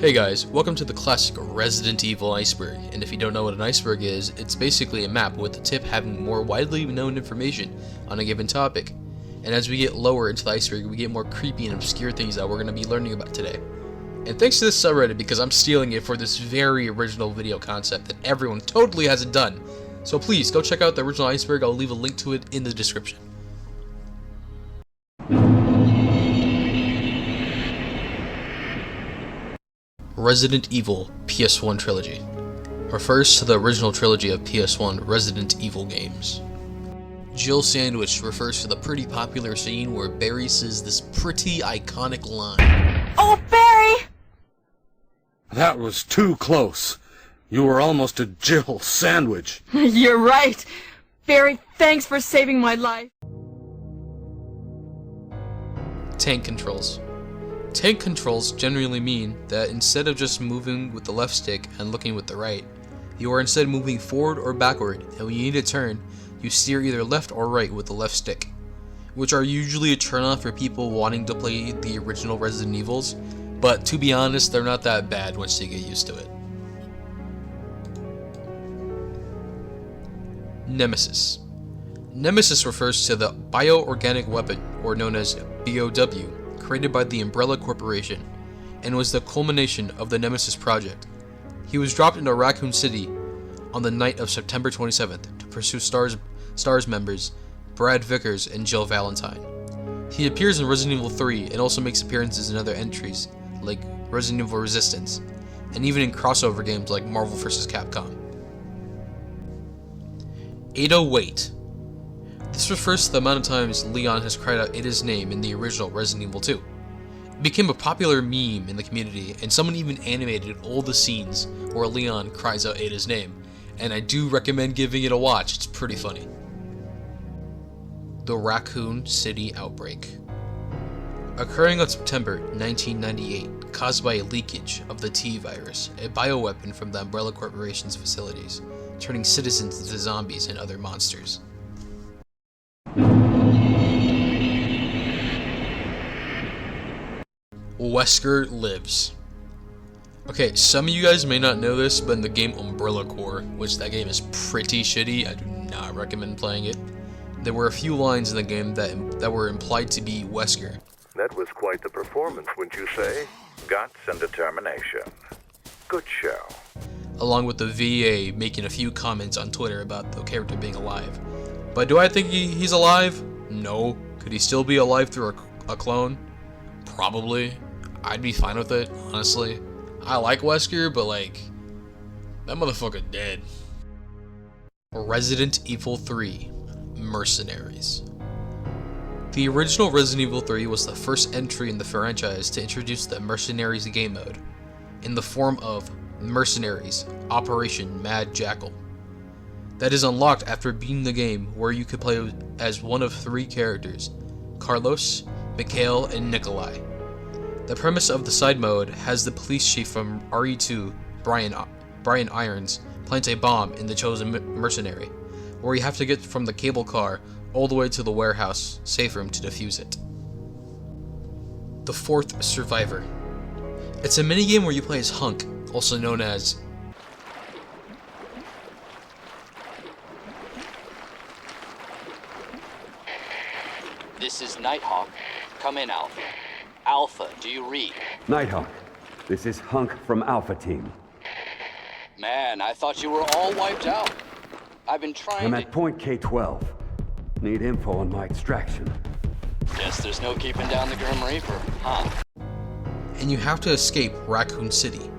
Hey guys, welcome to the classic Resident Evil Iceberg, and if you don't know what an iceberg is, it's basically a map with the tip having more widely known information on a given topic. And as we get lower into the iceberg, we get more creepy and obscure things that we're going to be learning about today. And thanks to this subreddit, because I'm stealing it for this very original video concept that everyone totally hasn't done. So please, go check out the original iceberg, I'll leave a link to it in the description. Resident Evil PS1 Trilogy refers to the original trilogy of PS1 Resident Evil games. Jill Sandwich refers to the pretty popular scene where Barry says this pretty iconic line. Oh, Barry! That was too close. You were almost a Jill Sandwich. You're right. Barry, thanks for saving my life. Tank controls. Tank controls generally mean that instead of just moving with the left stick and looking with the right, you are instead moving forward or backward, and when you need to turn, you steer either left or right with the left stick, which are usually a turn-off for people wanting to play the original Resident Evils, but to be honest, they're not that bad once you get used to it. Nemesis. Nemesis refers to the bioorganic weapon, or known as BOW, created by the Umbrella Corporation, and was the culmination of the Nemesis project. He was dropped into Raccoon City on the night of September 27th to pursue STARS members Brad Vickers and Jill Valentine. He appears in Resident Evil 3 and also makes appearances in other entries like Resident Evil Resistance, and even in crossover games like Marvel vs. Capcom. 808. This refers to the amount of times Leon has cried out Ada's name in the original Resident Evil 2. It became a popular meme in the community, and someone even animated all the scenes where Leon cries out Ada's name, and I do recommend giving it a watch, it's pretty funny. The Raccoon City Outbreak. Occurring on September 1998, caused by a leakage of the T-virus, a bioweapon from the Umbrella Corporation's facilities, turning citizens into zombies and other monsters. Wesker Lives. Okay, some of you guys may not know this, but in the game Umbrella Corps, which that game is pretty shitty, I do not recommend playing it, there were a few lines in the game that were implied to be Wesker. That was quite the performance, wouldn't you say? Guts and determination. Good show. Along with the VA making a few comments on Twitter about the character being alive. But do I think he's alive? No. Could he still be alive through a clone? Probably. I'd be fine with it, honestly. I like Wesker, but like, that motherfucker dead. Resident Evil 3 Mercenaries. The original Resident Evil 3 was the first entry in the franchise to introduce the Mercenaries game mode, in the form of Mercenaries Operation Mad Jackal. That is unlocked after beating the game, where you could play as one of three characters, Carlos, Mikhail, and Nikolai. The premise of the side mode has the police chief from RE2, Brian Irons, plant a bomb in the chosen mercenary, where you have to get from the cable car all the way to the warehouse safe room to defuse it. The Fourth Survivor. It's a minigame where you play as Hunk, also known as This is Nighthawk. Come in, Alpha. Alpha, do you read? Nighthawk, this is Hunk from Alpha Team. Man, I thought you were all wiped out. I've been trying I'm at point K-12. Need info on my extraction. Guess there's no keeping down the Grim Reaper, huh? And you have to escape Raccoon City.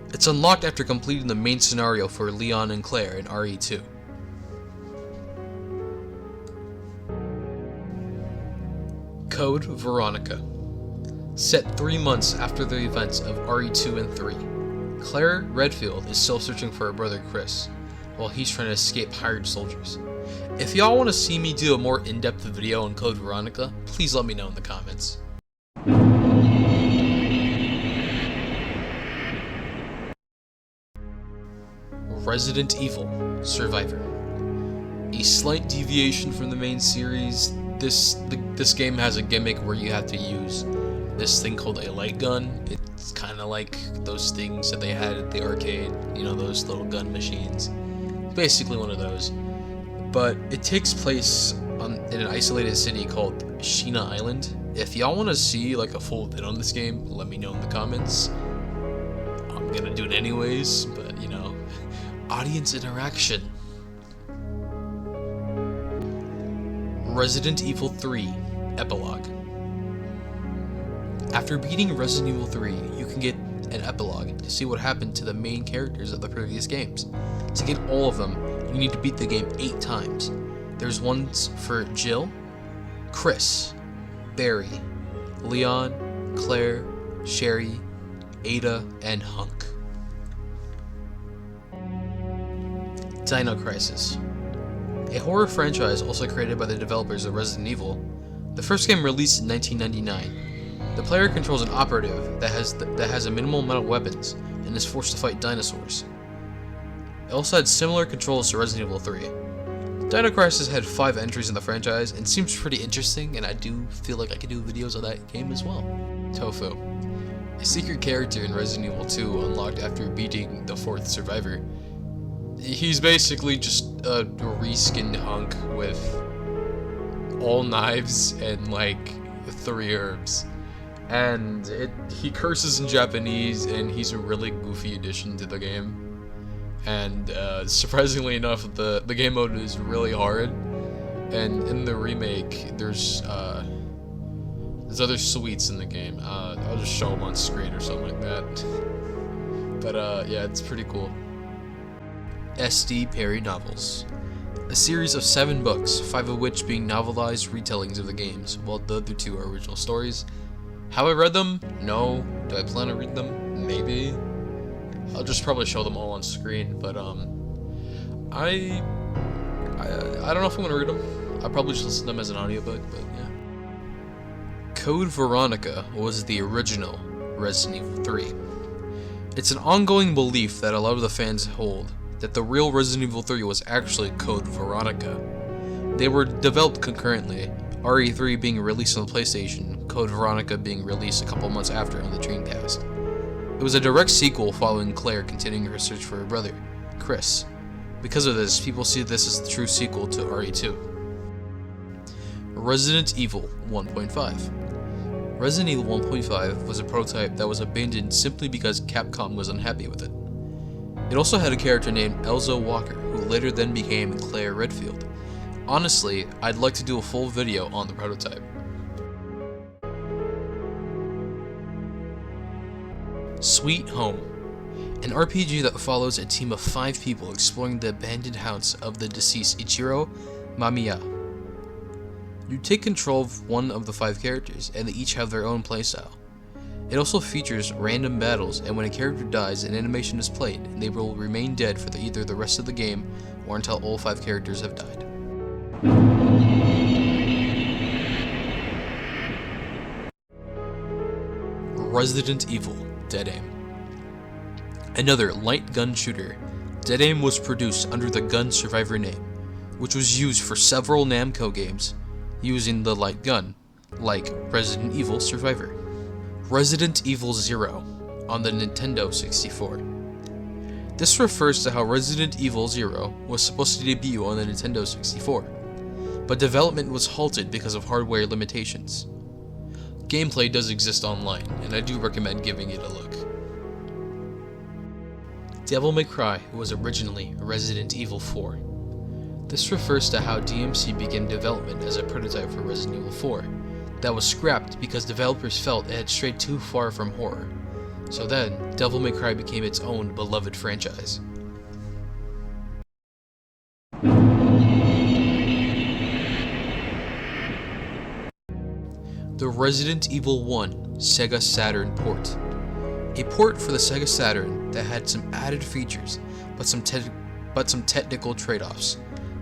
It's unlocked after completing the main scenario for Leon and Claire in RE2. Code Veronica. Set 3 months after the events of RE2 and 3, Claire Redfield is still searching for her brother Chris, while he's trying to escape hired soldiers. If y'all want to see me do a more in-depth video on Code Veronica, please let me know in the comments. Resident Evil Survivor. A slight deviation from the main series, this game has a gimmick where you have to use this thing called a light gun. It's kind of like those things that they had at the arcade, you know, those little gun machines. Basically one of those. But it takes place in an isolated city called Sheena Island. If y'all want to see like a full vid on this game, let me know in the comments. I'm gonna do it anyways, but you know, audience interaction. Resident Evil 3 Epilogue. After beating Resident Evil 3, you can get an epilogue to see what happened to the main characters of the previous games. To get all of them, you need to beat the game 8 times. There's ones for Jill, Chris, Barry, Leon, Claire, Sherry, Ada, and Hunk. Dino Crisis. A horror franchise also created by the developers of Resident Evil. The first game released in 1999. The player controls an operative that has a minimal amount of weapons and is forced to fight dinosaurs. It also had similar controls to Resident Evil 3. Dino Crisis had 5 entries in the franchise and seems pretty interesting, and I do feel like I could do videos of that game as well. Tofu. A secret character in Resident Evil 2 unlocked after beating the 4th survivor. He's basically just a reskinned hunk with all knives and like 3 herbs. And he curses in Japanese, and he's a really goofy addition to the game. And surprisingly enough, the game mode is really hard. And in the remake, there's other sweets in the game. I'll just show them on screen or something like that. But yeah, it's pretty cool. S.D. Perry Novels. A series of 7 books, 5 of which being novelized retellings of the games, while the other 2 are original stories. Have I read them? No. Do I plan to read them? Maybe. I'll just probably show them all on screen, but I don't know if I'm gonna read them. I'll probably just listen to them as an audiobook, but yeah. Code Veronica was the original Resident Evil 3. It's an ongoing belief that a lot of the fans hold that the real Resident Evil 3 was actually Code Veronica. They were developed concurrently, RE3 being released on the PlayStation, Code Veronica being released a couple months after on the Dreamcast. It was a direct sequel following Claire continuing her search for her brother, Chris. Because of this, people see this as the true sequel to RE2. Resident Evil 1.5. Resident Evil 1.5 was a prototype that was abandoned simply because Capcom was unhappy with it. It also had a character named Elza Walker, who later then became Claire Redfield. Honestly, I'd like to do a full video on the prototype. Sweet Home. An RPG that follows a team of 5 people exploring the abandoned house of the deceased Ichiro Mamiya. You take control of one of the 5 characters, and they each have their own playstyle. It also features random battles, and when a character dies, an animation is played, and they will remain dead for either the rest of the game or until all 5 characters have died. Resident Evil Dead Aim. Another light gun shooter, Dead Aim was produced under the Gun Survivor name, which was used for several Namco games using the light gun, like Resident Evil Survivor. Resident Evil 0 on the Nintendo 64. This refers to how Resident Evil 0 was supposed to debut on the Nintendo 64, but development was halted because of hardware limitations. Gameplay does exist online, and I do recommend giving it a look. Devil May Cry was originally Resident Evil 4. This refers to how DMC began development as a prototype for Resident Evil 4 that was scrapped because developers felt it had strayed too far from horror. So then, Devil May Cry became its own beloved franchise. The Resident Evil 1 Sega Saturn port. A port for the Sega Saturn that had some added features, but some technical trade-offs.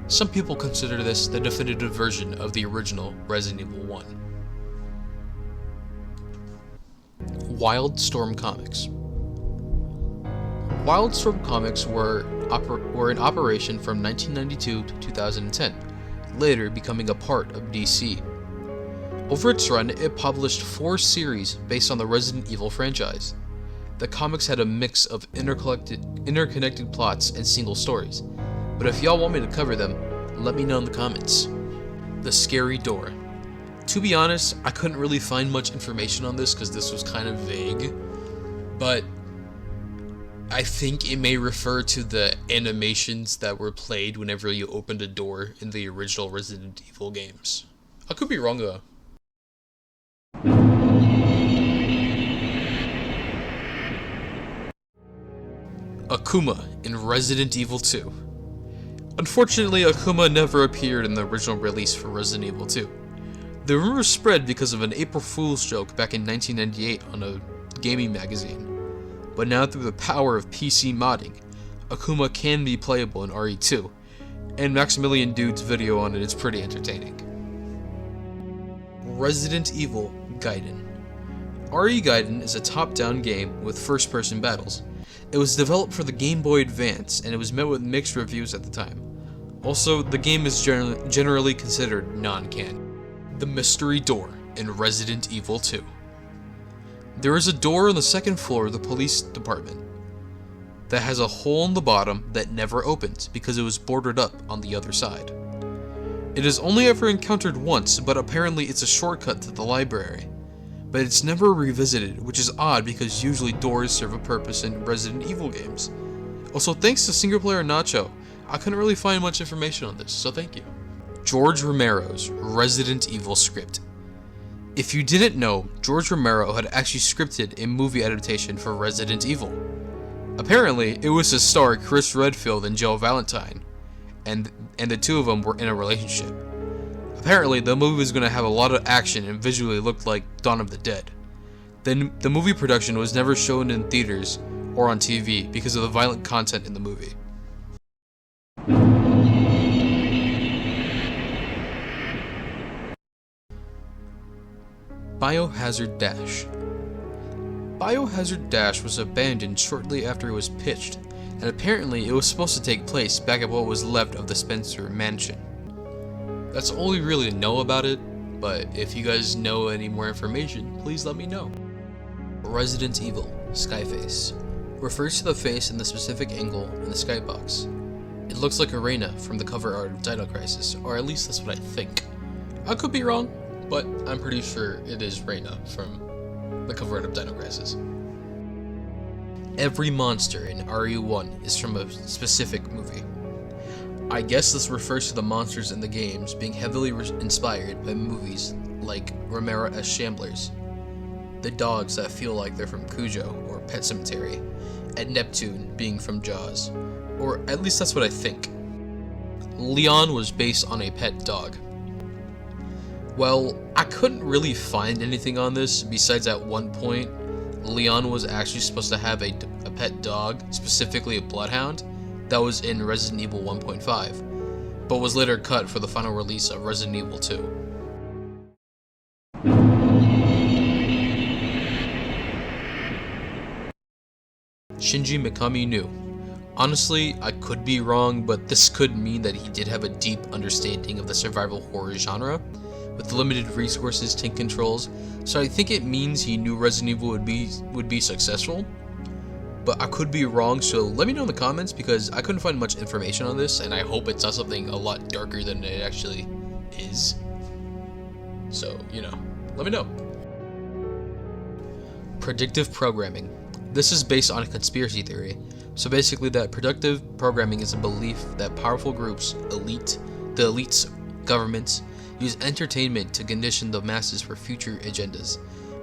Some people consider this the definitive version of the original Resident Evil 1. Wildstorm Comics. Wildstorm Comics were in operation from 1992 to 2010, later becoming a part of DC. Over its run, it published 4 series based on the Resident Evil franchise. The comics had a mix of interconnected plots and single stories, but if y'all want me to cover them, let me know in the comments. The Scary Door. To be honest, I couldn't really find much information on this because this was kind of vague, but I think it may refer to the animations that were played whenever you opened a door in the original Resident Evil games. I could be wrong though. Akuma in Resident Evil 2. Unfortunately, Akuma never appeared in the original release for Resident Evil 2. The rumor spread because of an April Fool's joke back in 1998 on a gaming magazine. But now through the power of PC modding, Akuma can be playable in RE2, and Maximilian Dude's video on it is pretty entertaining. Resident Evil Gaiden. RE Gaiden is a top-down game with first-person battles. It was developed for the Game Boy Advance, and it was met with mixed reviews at the time. Also, the game is generally considered non-canon. The Mystery Door in Resident Evil 2. There is a door on the second floor of the police department that has a hole in the bottom that never opens because it was boarded up on the other side. It is only ever encountered once, but apparently it's a shortcut to the library. But it's never revisited, which is odd because usually doors serve a purpose in Resident Evil games. Also, thanks to Single Player Nacho, I couldn't really find much information on this, so thank you. George Romero's Resident Evil script. If you didn't know, George Romero had actually scripted a movie adaptation for Resident Evil. Apparently, it was to star Chris Redfield and Jill Valentine, and the two of them were in a relationship. Apparently, the movie was going to have a lot of action and visually looked like Dawn of the Dead. Then, the movie production was never shown in theaters or on TV because of the violent content in the movie. Biohazard Dash. Biohazard Dash was abandoned shortly after it was pitched, and apparently it was supposed to take place back at what was left of the Spencer Mansion. That's all we really know about it, but if you guys know any more information, please let me know. Resident Evil Skyface refers to the face in the specific angle in the skybox. It looks like Arena from the cover art of Dino Crisis, or at least that's what I think. I could be wrong, but I'm pretty sure it is Reyna from the cover art of Dino Crisis. Every monster in RE1 is from a specific movie. I guess this refers to the monsters in the games being heavily inspired by movies like Romero as Shamblers, the dogs that feel like they're from Cujo or Pet Sematary, and Neptune being from Jaws, or at least that's what I think. Leon was based on a pet dog. Well, I couldn't really find anything on this besides at one point, Leon was actually supposed to have a pet dog, specifically a bloodhound, that was in Resident Evil 1.5, but was later cut for the final release of Resident Evil 2. Shinji Mikami knew. Honestly, I could be wrong, but this could mean that he did have a deep understanding of the survival horror genre, with limited resources, tank controls, so I think it means he knew Resident Evil would be successful. But I could be wrong, so let me know in the comments because I couldn't find much information on this, and I hope it's not something a lot darker than it actually is. So, let me know. Predictive programming. This is based on a conspiracy theory. So basically that predictive programming is a belief that powerful groups, the elites, governments, use entertainment to condition the masses for future agendas,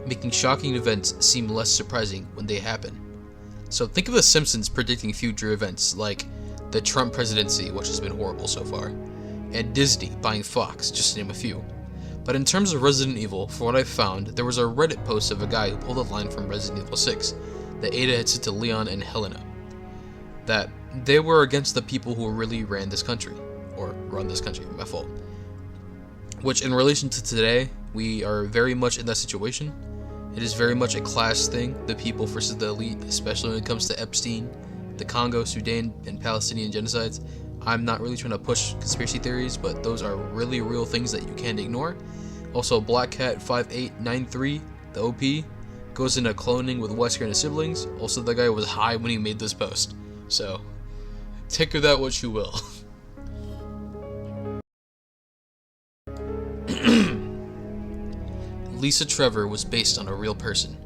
making shocking events seem less surprising when they happen. So think of The Simpsons predicting future events like the Trump presidency, which has been horrible so far, and Disney buying Fox, just to name a few. But in terms of Resident Evil, for what I've found, there was a Reddit post of a guy who pulled a line from Resident Evil 6 that Ada had said to Leon and Helena, that they were against the people who really ran this country, or run this country, my fault. Which in relation to today, we are very much in that situation. It is very much a class thing, the people versus the elite, especially when it comes to Epstein, the Congo, Sudan, and Palestinian genocides. I'm not really trying to push conspiracy theories, but those are really real things that you can't ignore. Also, Black Cat 5893, the OP, goes into cloning with Wesker and his siblings. Also, that guy was high when he made this post. So, take of that what you will. Lisa Trevor was based on a real person.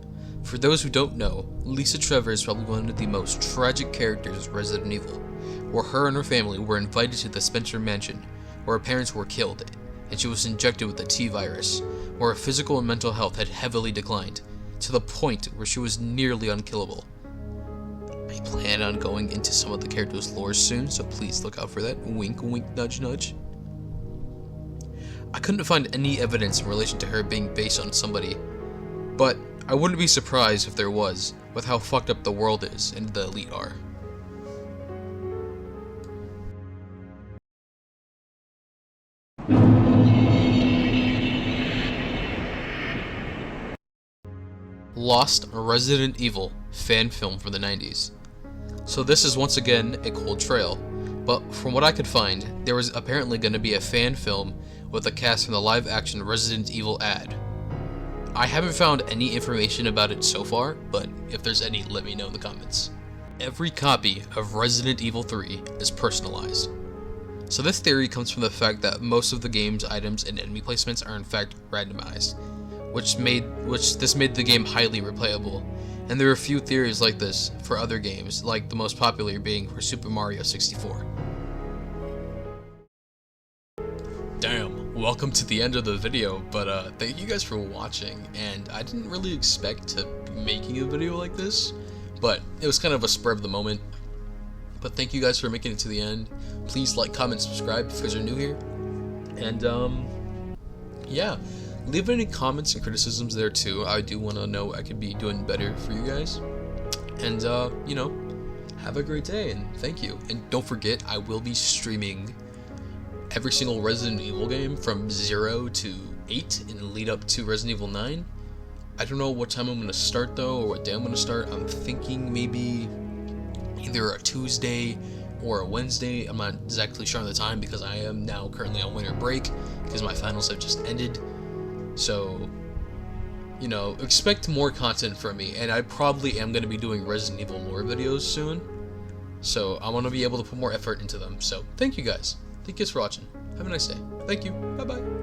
For those who don't know, Lisa Trevor is probably one of the most tragic characters of Resident Evil, where her and her family were invited to the Spencer Mansion, where her parents were killed, and she was injected with the T-virus, where her physical and mental health had heavily declined, to the point where she was nearly unkillable. I plan on going into some of the characters' lore soon, so please look out for that. Wink, wink, nudge, nudge. I couldn't find any evidence in relation to her being based on somebody, but I wouldn't be surprised if there was, with how fucked up the world is and the elite are. Lost Resident Evil fan film from the 90s. So this is once again a cold trail, but from what I could find, there was apparently going to be a fan film with a cast from the live-action Resident Evil ad. I haven't found any information about it so far, but if there's any, let me know in the comments. Every copy of Resident Evil 3 is personalized. So this theory comes from the fact that most of the game's items and enemy placements are in fact randomized, which made the game highly replayable. And there are a few theories like this for other games, like the most popular being for Super Mario 64. Damn, welcome to the end of the video, but thank you guys for watching, and I didn't really expect to be making a video like this, but it was kind of a spur of the moment. But thank you guys for making it to the end. Please like, comment, subscribe if you guys are new here, and yeah, leave any comments and criticisms there too. I do want to know what I could be doing better for you guys, and you know, have a great day, and thank you. And don't forget, I will be streaming every single Resident Evil game from 0 to 8 and lead up to Resident Evil 9. I don't know what time I'm going to start though, or what day I'm going to start. I'm thinking maybe either a Tuesday or a Wednesday. I'm not exactly sure on the time because I am now currently on winter break because my finals have just ended. So, you know, expect more content from me, and I probably am going to be doing Resident Evil lore videos soon. So I want to be able to put more effort into them. So thank you guys. Thank you guys for watching. Have a nice day. Thank you. Bye-bye.